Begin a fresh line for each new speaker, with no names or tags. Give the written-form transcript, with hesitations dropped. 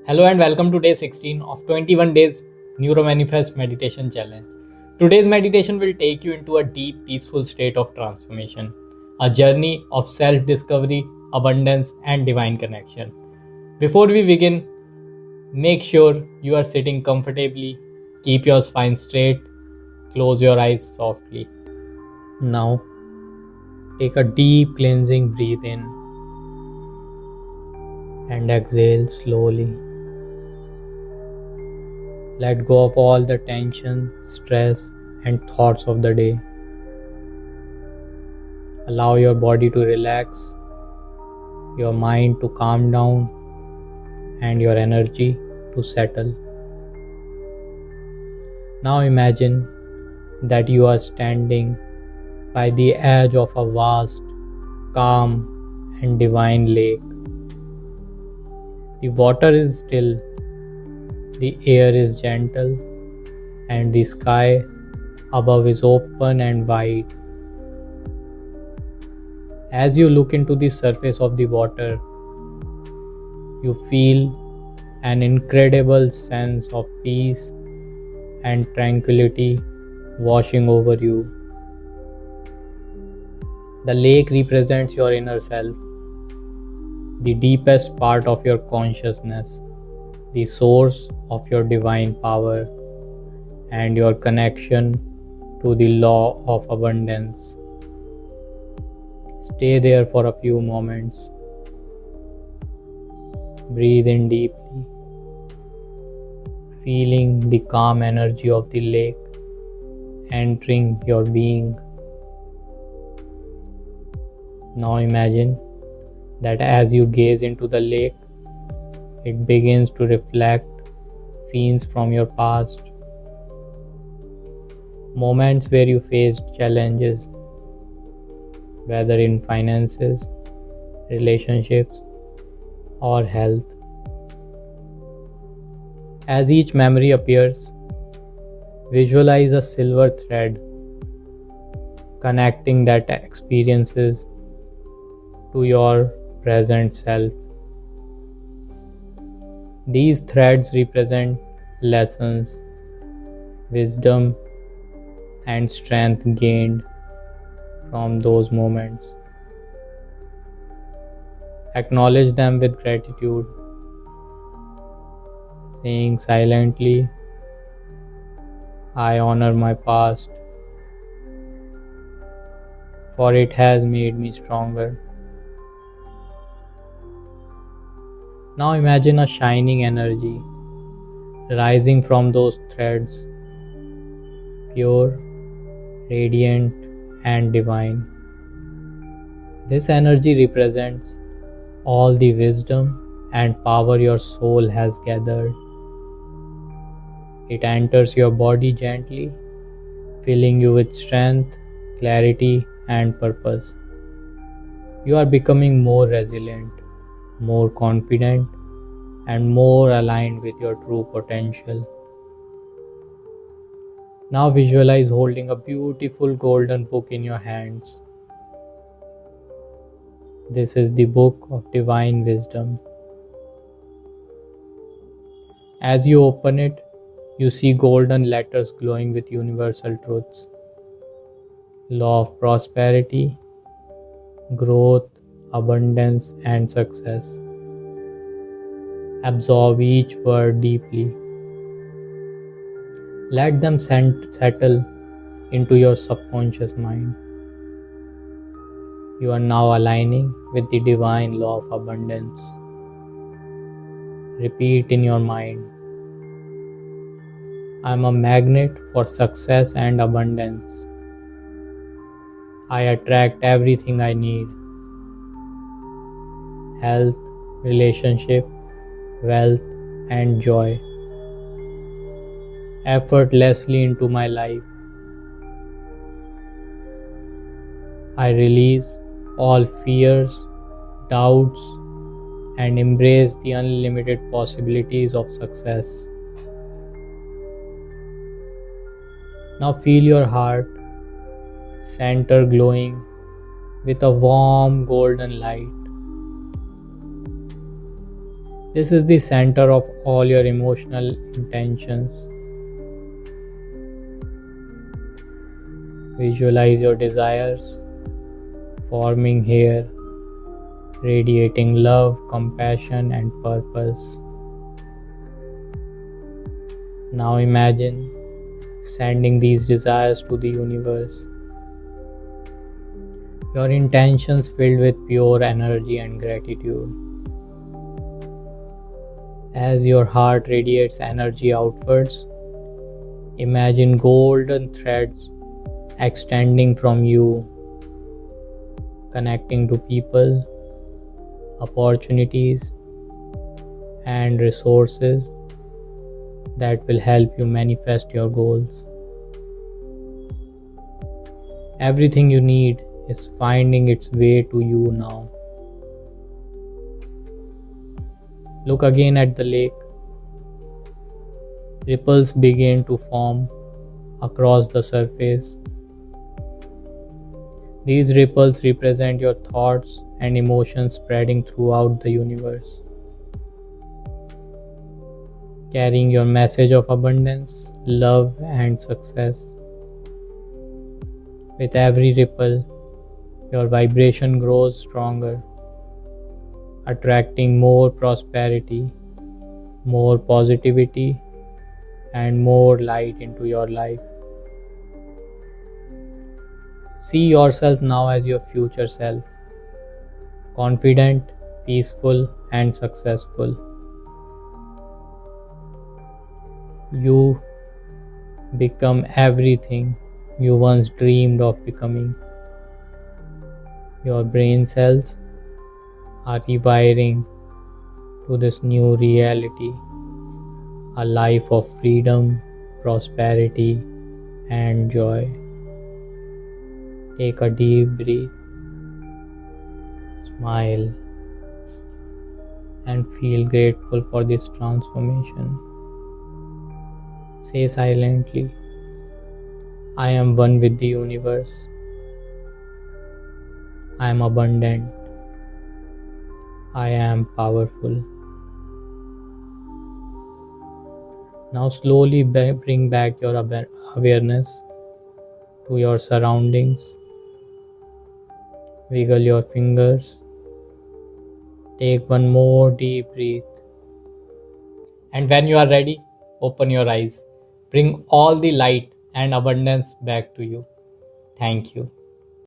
Hello and welcome to day 16 of 21 days NeuroManifest meditation challenge. Today's meditation will take you into a deep, peaceful state of transformation, a journey of self-discovery, abundance, and divine connection. Before we begin, make sure you are sitting comfortably, keep your spine straight, close your eyes softly. Now, take a deep cleansing breath in and exhale slowly. Let go of all the tension, stress, and thoughts of the day. Allow your body to relax, your mind to calm down, and your energy to settle. Now imagine that you are standing by the edge of a vast, calm, and divine lake. The water is still, the air is gentle, and the sky above is open and wide. As you look into the surface of the water, you feel an incredible sense of peace and tranquility washing over you. The lake represents your inner self, the deepest part of your consciousness, the source of your divine power, and your connection to the law of abundance. Stay there for a few moments. Breathe in deeply, feeling the calm energy of the lake entering your being. Now imagine that as you gaze into the lake, it begins to reflect scenes from your past, moments where you faced challenges, whether in finances, relationships, or health. As each memory appears, visualize a silver thread connecting that experiences to your present self. These threads represent lessons, wisdom, and strength gained from those moments. Acknowledge them with gratitude, saying silently, "I honor my past, for it has made me stronger." Now imagine a shining energy rising from those threads, pure, radiant, and divine. This energy represents all the wisdom and power your soul has gathered. It enters your body gently, filling you with strength, clarity, and purpose. You are becoming more resilient, more confident, and more aligned with your true potential. Now visualize holding a beautiful golden book in your hands. This is the book of divine wisdom. As you open it, you see golden letters glowing with universal truths. Law of prosperity, growth, abundance, and success. Absorb each word deeply. Let them settle into your subconscious mind. You are now aligning with the divine law of abundance. Repeat in your mind, "I am a magnet for success and abundance. I attract everything I need. Health, relationship, wealth, and joy effortlessly into my life. I release all fears, doubts, and embrace the unlimited possibilities of success." Now feel your heart center glowing with a warm golden light. This is the center of all your emotional intentions. Visualize your desires forming here, radiating love, compassion, and purpose. Now imagine sending these desires to the universe. Your intentions filled with pure energy and gratitude. As your heart radiates energy outwards, imagine golden threads extending from you, connecting to people, opportunities, and resources that will help you manifest your goals. Everything you need is finding its way to you now. Look again at the lake. Ripples begin to form across the surface. These ripples represent your thoughts and emotions spreading throughout the universe, carrying your message of abundance, love, and success. With every ripple, your vibration grows stronger, attracting more prosperity, more positivity, and more light into your life. See yourself now as your future self, confident, peaceful, and successful. You become everything you once dreamed of becoming. Your brain cells are rewiring to this new reality, a life of freedom, prosperity, and joy. Take a deep breath, smile, and feel grateful for this transformation. Say silently, I am one with the universe. I am abundant. I am powerful. Now slowly bring back your awareness to your surroundings. Wiggle your fingers. Take one more deep breath. And when you are ready, open your eyes. Bring all the light and abundance back to you. Thank you.